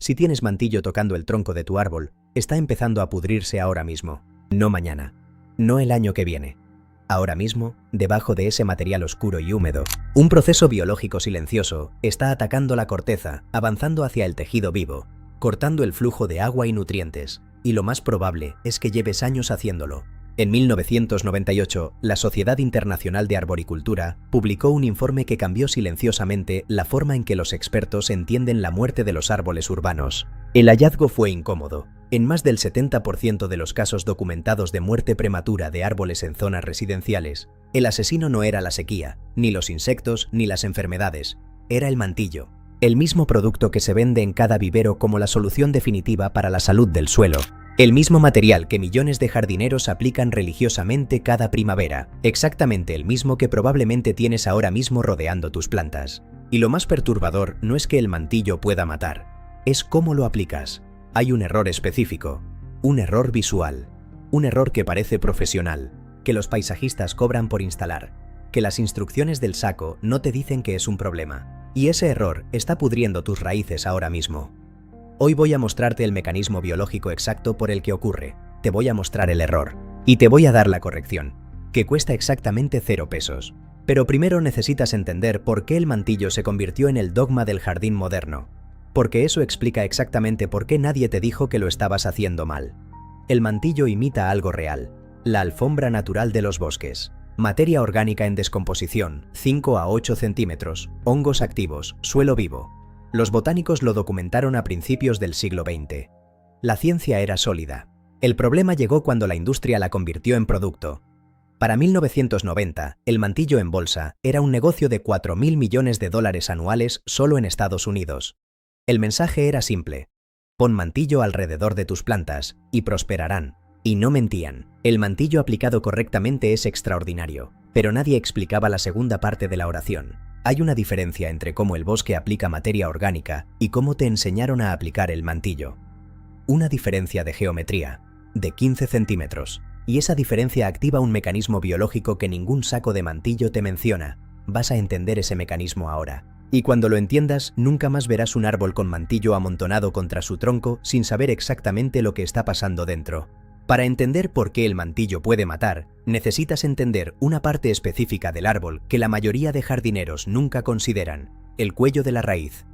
Si tienes mantillo tocando el tronco de tu árbol, está empezando a pudrirse ahora mismo, no mañana, no el año que viene. Ahora mismo, debajo de ese material oscuro y húmedo, un proceso biológico silencioso está atacando la corteza, avanzando hacia el tejido vivo, cortando el flujo de agua y nutrientes, y lo más probable es que lleves años haciéndolo. En 1998, la Sociedad Internacional de Arboricultura publicó un informe que cambió silenciosamente la forma en que los expertos entienden la muerte de los árboles urbanos. El hallazgo fue incómodo. En más del 70% de los casos documentados de muerte prematura de árboles en zonas residenciales, el asesino no era la sequía, ni los insectos, ni las enfermedades, era el mantillo, el mismo producto que se vende en cada vivero como la solución definitiva para la salud del suelo. El mismo material que millones de jardineros aplican religiosamente cada primavera, exactamente el mismo que probablemente tienes ahora mismo rodeando tus plantas. Y lo más perturbador no es que el mantillo pueda matar, es cómo lo aplicas. Hay un error específico, un error visual, un error que parece profesional, que los paisajistas cobran por instalar, que las instrucciones del saco no te dicen que es un problema. Y ese error está pudriendo tus raíces ahora mismo. Hoy voy a mostrarte el mecanismo biológico exacto por el que ocurre, te voy a mostrar el error, y te voy a dar la corrección, que cuesta exactamente 0 pesos. Pero primero necesitas entender por qué el mantillo se convirtió en el dogma del jardín moderno, porque eso explica exactamente por qué nadie te dijo que lo estabas haciendo mal. El mantillo imita algo real, la alfombra natural de los bosques. Materia orgánica en descomposición, 5 a 8 centímetros, hongos activos, suelo vivo. Los botánicos lo documentaron a principios del siglo XX. La ciencia era sólida. El problema llegó cuando la industria la convirtió en producto. Para 1990, el mantillo en bolsa era un negocio de 4.000 millones de dólares anuales solo en Estados Unidos. El mensaje era simple: pon mantillo alrededor de tus plantas y prosperarán. Y no mentían. El mantillo aplicado correctamente es extraordinario, pero nadie explicaba la segunda parte de la oración. Hay una diferencia entre cómo el bosque aplica materia orgánica y cómo te enseñaron a aplicar el mantillo. Una diferencia de geometría, de 15 centímetros. Y esa diferencia activa un mecanismo biológico que ningún saco de mantillo te menciona. Vas a entender ese mecanismo ahora. Y cuando lo entiendas, nunca más verás un árbol con mantillo amontonado contra su tronco sin saber exactamente lo que está pasando dentro. Para entender por qué el mantillo puede matar, necesitas entender una parte específica del árbol que la mayoría de jardineros nunca consideran: el cuello de la raíz.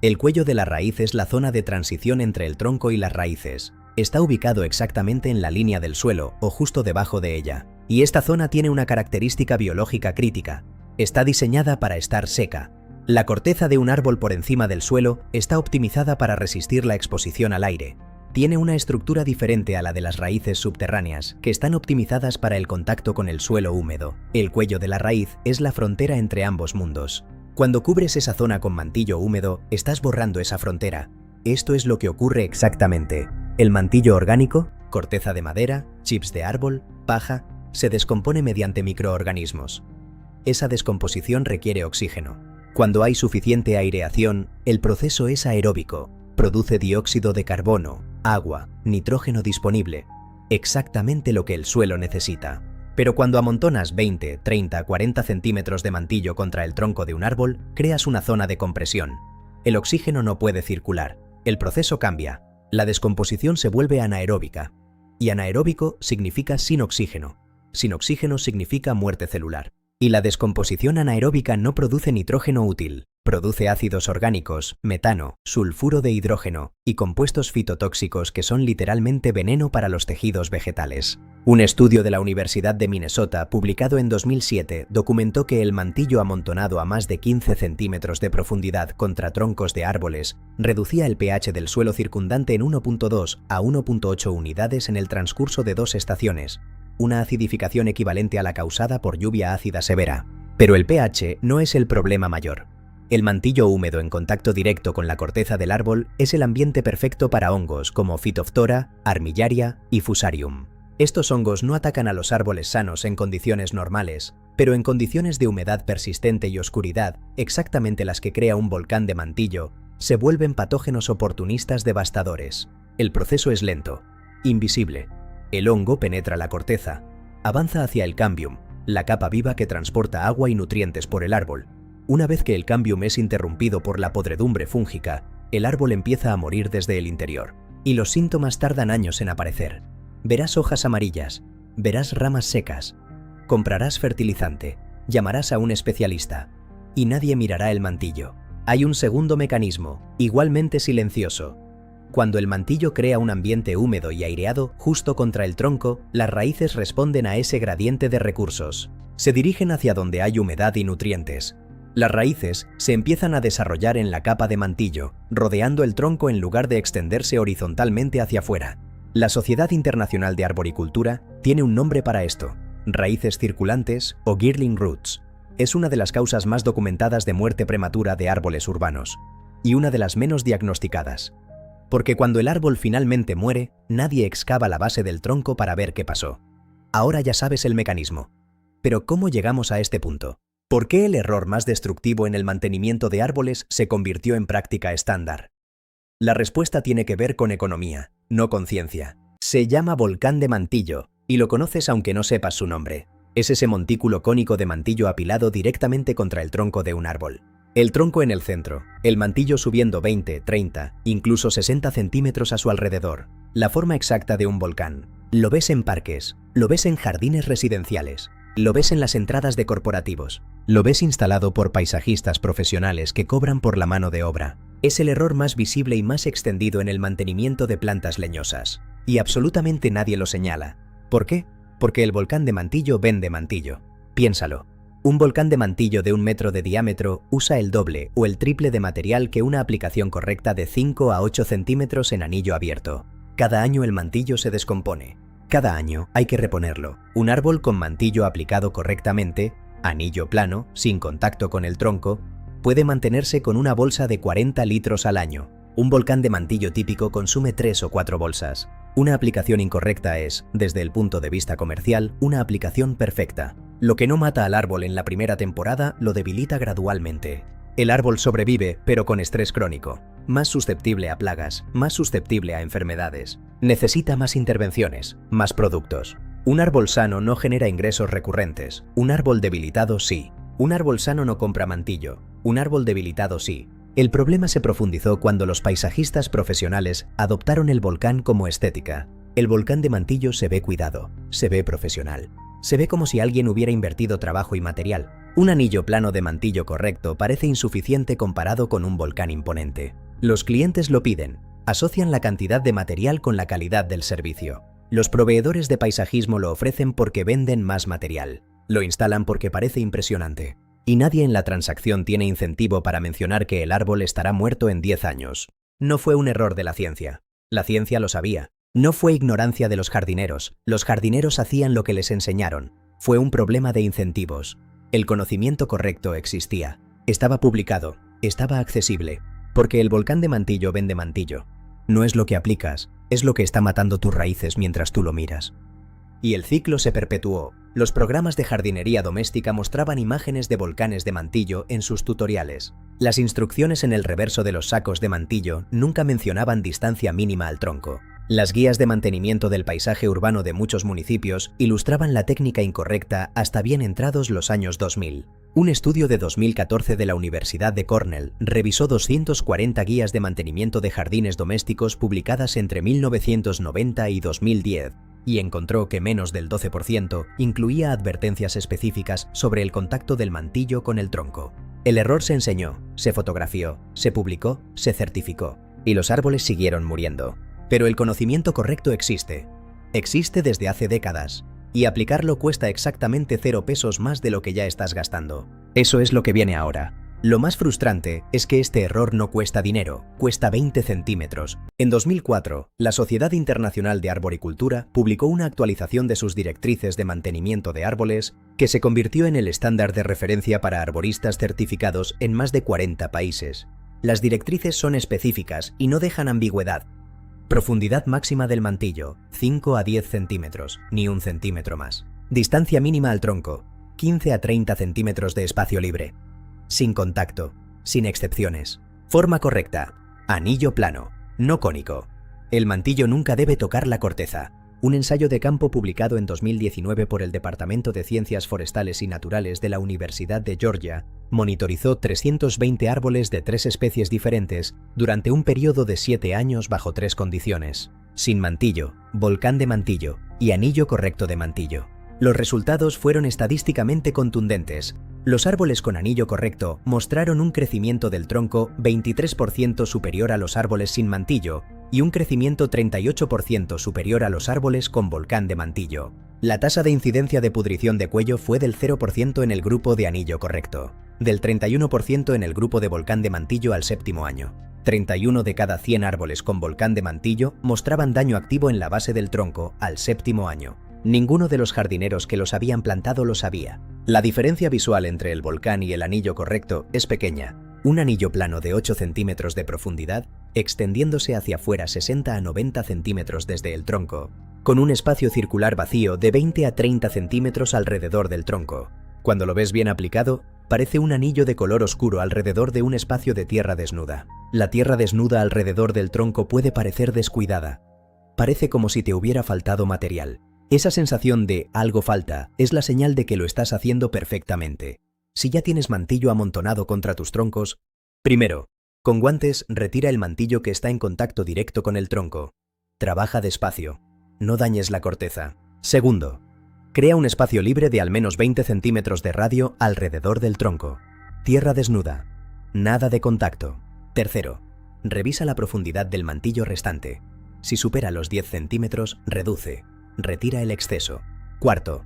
El cuello de la raíz es la zona de transición entre el tronco y las raíces. Está ubicado exactamente en la línea del suelo o justo debajo de ella. Y esta zona tiene una característica biológica crítica. Está diseñada para estar seca. La corteza de un árbol por encima del suelo está optimizada para resistir la exposición al aire. Tiene una estructura diferente a la de las raíces subterráneas, que están optimizadas para el contacto con el suelo húmedo. El cuello de la raíz es la frontera entre ambos mundos. Cuando cubres esa zona con mantillo húmedo, estás borrando esa frontera. Esto es lo que ocurre exactamente. El mantillo orgánico, corteza de madera, chips de árbol, paja, se descompone mediante microorganismos. Esa descomposición requiere oxígeno. Cuando hay suficiente aireación, el proceso es aeróbico. Produce dióxido de carbono, agua, nitrógeno disponible, exactamente lo que el suelo necesita. Pero cuando amontonas 20, 30, 40 centímetros de mantillo contra el tronco de un árbol, creas una zona de compresión. El oxígeno no puede circular. El proceso cambia. La descomposición se vuelve anaeróbica. Y anaeróbico significa sin oxígeno. Sin oxígeno significa muerte celular. Y la descomposición anaeróbica no produce nitrógeno útil. Produce ácidos orgánicos, metano, sulfuro de hidrógeno y compuestos fitotóxicos que son literalmente veneno para los tejidos vegetales. Un estudio de la Universidad de Minnesota, publicado en 2007, documentó que el mantillo amontonado a más de 15 centímetros de profundidad contra troncos de árboles reducía el pH del suelo circundante en 1.2 a 1.8 unidades en el transcurso de 2 estaciones, una acidificación equivalente a la causada por lluvia ácida severa. Pero el pH no es el problema mayor. El mantillo húmedo en contacto directo con la corteza del árbol es el ambiente perfecto para hongos como Phytophthora, Armillaria y Fusarium. Estos hongos no atacan a los árboles sanos en condiciones normales, pero en condiciones de humedad persistente y oscuridad, exactamente las que crea un volcán de mantillo, se vuelven patógenos oportunistas devastadores. El proceso es lento, invisible. El hongo penetra la corteza, avanza hacia el cambium, la capa viva que transporta agua y nutrientes por el árbol. Una vez que el cambium es interrumpido por la podredumbre fúngica, el árbol empieza a morir desde el interior, y los síntomas tardan años en aparecer. Verás hojas amarillas, verás ramas secas, comprarás fertilizante, llamarás a un especialista, y nadie mirará el mantillo. Hay un segundo mecanismo, igualmente silencioso. Cuando el mantillo crea un ambiente húmedo y aireado justo contra el tronco, las raíces responden a ese gradiente de recursos. Se dirigen hacia donde hay humedad y nutrientes. Las raíces se empiezan a desarrollar en la capa de mantillo, rodeando el tronco en lugar de extenderse horizontalmente hacia afuera. La Sociedad Internacional de Arboricultura tiene un nombre para esto: raíces circulantes o girdling roots. Es una de las causas más documentadas de muerte prematura de árboles urbanos, y una de las menos diagnosticadas. Porque cuando el árbol finalmente muere, nadie excava la base del tronco para ver qué pasó. Ahora ya sabes el mecanismo. Pero ¿cómo llegamos a este punto? ¿Por qué el error más destructivo en el mantenimiento de árboles se convirtió en práctica estándar? La respuesta tiene que ver con economía, no con ciencia. Se llama volcán de mantillo, y lo conoces aunque no sepas su nombre. Es ese montículo cónico de mantillo apilado directamente contra el tronco de un árbol. El tronco en el centro, el mantillo subiendo 20, 30, incluso 60 centímetros a su alrededor. La forma exacta de un volcán. Lo ves en parques, lo ves en jardines residenciales, lo ves en las entradas de corporativos, lo ves instalado por paisajistas profesionales que cobran por la mano de obra. Es el error más visible y más extendido en el mantenimiento de plantas leñosas. Y absolutamente nadie lo señala. ¿Por qué? Porque el volcán de mantillo vende mantillo. Piénsalo. Un volcán de mantillo de 1 metro de diámetro usa el doble o el triple de material que una aplicación correcta de 5 a 8 centímetros en anillo abierto. Cada año el mantillo se descompone. Cada año hay que reponerlo. Un árbol con mantillo aplicado correctamente, anillo plano, sin contacto con el tronco, puede mantenerse con una bolsa de 40 litros al año. Un volcán de mantillo típico consume 3 o 4 bolsas. Una aplicación incorrecta es, desde el punto de vista comercial, una aplicación perfecta. Lo que no mata al árbol en la primera temporada lo debilita gradualmente. El árbol sobrevive, pero con estrés crónico. Más susceptible a plagas, más susceptible a enfermedades. Necesita más intervenciones, más productos. Un árbol sano no genera ingresos recurrentes. Un árbol debilitado sí. Un árbol sano no compra mantillo. Un árbol debilitado sí. El problema se profundizó cuando los paisajistas profesionales adoptaron el volcán como estética. El volcán de mantillo se ve cuidado, se ve profesional. Se ve como si alguien hubiera invertido trabajo y material. Un anillo plano de mantillo correcto parece insuficiente comparado con un volcán imponente. Los clientes lo piden, asocian la cantidad de material con la calidad del servicio. Los proveedores de paisajismo lo ofrecen porque venden más material. Lo instalan porque parece impresionante. Y nadie en la transacción tiene incentivo para mencionar que el árbol estará muerto en 10 años. No fue un error de la ciencia. La ciencia lo sabía. No fue ignorancia de los jardineros. Los jardineros hacían lo que les enseñaron. Fue un problema de incentivos. El conocimiento correcto existía. Estaba publicado. Estaba accesible. Porque el volcán de mantillo vende mantillo. No es lo que aplicas, es lo que está matando tus raíces mientras tú lo miras. Y el ciclo se perpetuó. Los programas de jardinería doméstica mostraban imágenes de volcanes de mantillo en sus tutoriales. Las instrucciones en el reverso de los sacos de mantillo nunca mencionaban distancia mínima al tronco. Las guías de mantenimiento del paisaje urbano de muchos municipios ilustraban la técnica incorrecta hasta bien entrados los años 2000. Un estudio de 2014 de la Universidad de Cornell revisó 240 guías de mantenimiento de jardines domésticos publicadas entre 1990 y 2010 y encontró que menos del 12% incluía advertencias específicas sobre el contacto del mantillo con el tronco. El error se enseñó, se fotografió, se publicó, se certificó y los árboles siguieron muriendo. Pero el conocimiento correcto existe. Existe desde hace décadas. Y aplicarlo cuesta exactamente 0 pesos más de lo que ya estás gastando. Eso es lo que viene ahora. Lo más frustrante es que este error no cuesta dinero, cuesta 20 centímetros. En 2004, la Sociedad Internacional de Arboricultura publicó una actualización de sus directrices de mantenimiento de árboles que se convirtió en el estándar de referencia para arboristas certificados en más de 40 países. Las directrices son específicas y no dejan ambigüedad. Profundidad máxima del mantillo, 5 a 10 centímetros, ni 1 centímetro más. Distancia mínima al tronco, 15 a 30 centímetros de espacio libre. Sin contacto, sin excepciones. Forma correcta, anillo plano, no cónico. El mantillo nunca debe tocar la corteza. Un ensayo de campo publicado en 2019 por el Departamento de Ciencias Forestales y Naturales de la Universidad de Georgia monitorizó 320 árboles de 3 especies diferentes durante un periodo de 7 años bajo 3 condiciones: sin mantillo, volcán de mantillo y anillo correcto de mantillo. Los resultados fueron estadísticamente contundentes. Los árboles con anillo correcto mostraron un crecimiento del tronco 23% superior a los árboles sin mantillo y un crecimiento 38% superior a los árboles con volcán de mantillo. La tasa de incidencia de pudrición de cuello fue del 0% en el grupo de anillo correcto, del 31% en el grupo de volcán de mantillo al 7º año. 31 de cada 100 árboles con volcán de mantillo mostraban daño activo en la base del tronco al 7º año. Ninguno de los jardineros que los habían plantado lo sabía. La diferencia visual entre el volcán y el anillo correcto es pequeña. Un anillo plano de 8 centímetros de profundidad, extendiéndose hacia afuera 60 a 90 centímetros desde el tronco, con un espacio circular vacío de 20 a 30 centímetros alrededor del tronco. Cuando lo ves bien aplicado, parece un anillo de color oscuro alrededor de un espacio de tierra desnuda. La tierra desnuda alrededor del tronco puede parecer descuidada. Parece como si te hubiera faltado material. Esa sensación de algo falta es la señal de que lo estás haciendo perfectamente. Si ya tienes mantillo amontonado contra tus troncos, primero, con guantes retira el mantillo que está en contacto directo con el tronco. Trabaja despacio, no dañes la corteza. Segundo, crea un espacio libre de al menos 20 centímetros de radio alrededor del tronco. Tierra desnuda, nada de contacto. Tercero, revisa la profundidad del mantillo restante. Si supera los 10 centímetros, reduce. Retira el exceso. Cuarto,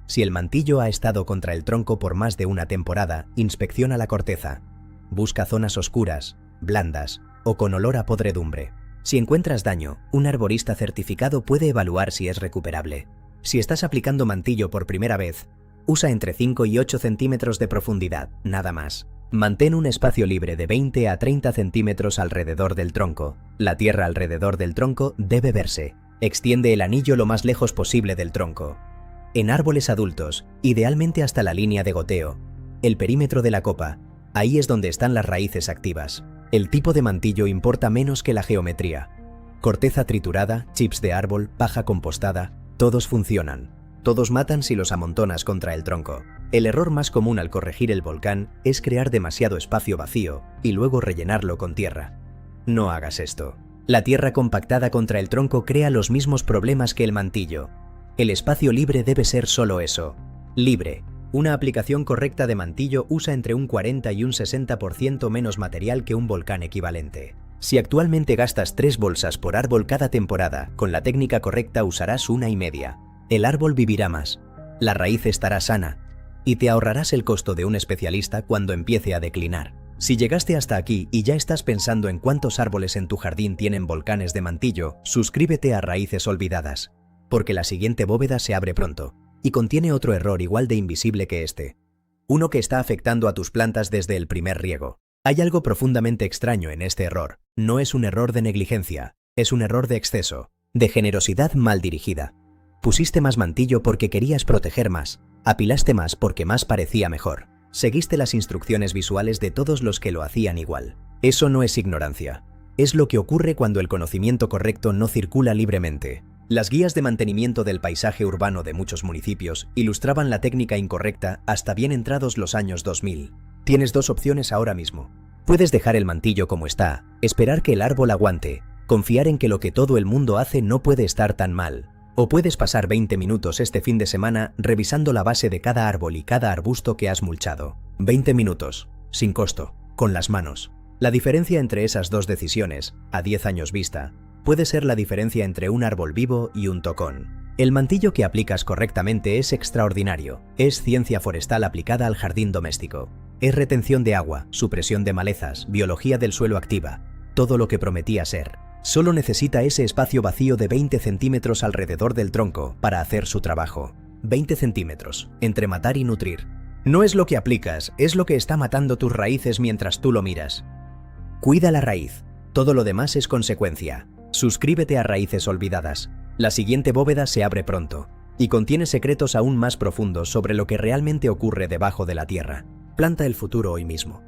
si el mantillo ha estado contra el tronco por más de una temporada, inspecciona la corteza. Busca zonas oscuras, blandas o con olor a podredumbre. Si encuentras daño, un arborista certificado puede evaluar si es recuperable. Si estás aplicando mantillo por primera vez, usa entre 5 y 8 centímetros de profundidad, nada más. Mantén un espacio libre de 20 a 30 centímetros alrededor del tronco. La tierra alrededor del tronco debe verse. Extiende el anillo lo más lejos posible del tronco. En árboles adultos, idealmente hasta la línea de goteo, el perímetro de la copa, ahí es donde están las raíces activas. El tipo de mantillo importa menos que la geometría. Corteza triturada, chips de árbol, paja compostada, todos funcionan. Todos matan si los amontonas contra el tronco. El error más común al corregir el volcán es crear demasiado espacio vacío y luego rellenarlo con tierra. No hagas esto. La tierra compactada contra el tronco crea los mismos problemas que el mantillo. El espacio libre debe ser solo eso, libre. Una aplicación correcta de mantillo usa entre un 40 y un 60% menos material que un volcán equivalente. Si actualmente gastas 3 bolsas por árbol cada temporada, con la técnica correcta usarás 1,5. El árbol vivirá más, la raíz estará sana y te ahorrarás el costo de un especialista cuando empiece a declinar. Si llegaste hasta aquí y ya estás pensando en cuántos árboles en tu jardín tienen volcanes de mantillo, suscríbete a Raíces Olvidadas, porque la siguiente bóveda se abre pronto y contiene otro error igual de invisible que este. Uno que está afectando a tus plantas desde el primer riego. Hay algo profundamente extraño en este error. No es un error de negligencia, es un error de exceso, de generosidad mal dirigida. Pusiste más mantillo porque querías proteger más, apilaste más porque más parecía mejor. Seguiste las instrucciones visuales de todos los que lo hacían igual. Eso no es ignorancia. Es lo que ocurre cuando el conocimiento correcto no circula libremente. Las guías de mantenimiento del paisaje urbano de muchos municipios ilustraban la técnica incorrecta hasta bien entrados los años 2000. Tienes 2 opciones ahora mismo. Puedes dejar el mantillo como está, esperar que el árbol aguante, confiar en que lo que todo el mundo hace no puede estar tan mal. O puedes pasar 20 minutos este fin de semana revisando la base de cada árbol y cada arbusto que has mulchado. 20 minutos, sin costo, con las manos. La diferencia entre esas 2 decisiones, a 10 años vista, puede ser la diferencia entre un árbol vivo y un tocón. El mantillo que aplicas correctamente es extraordinario. Es ciencia forestal aplicada al jardín doméstico. Es retención de agua, supresión de malezas, biología del suelo activa, todo lo que prometía ser. Solo necesita ese espacio vacío de 20 centímetros alrededor del tronco para hacer su trabajo. 20 centímetros, entre matar y nutrir. No es lo que aplicas, es lo que está matando tus raíces mientras tú lo miras. Cuida la raíz, todo lo demás es consecuencia. Suscríbete a Raíces Olvidadas. La siguiente bóveda se abre pronto y contiene secretos aún más profundos sobre lo que realmente ocurre debajo de la tierra. Planta el futuro hoy mismo.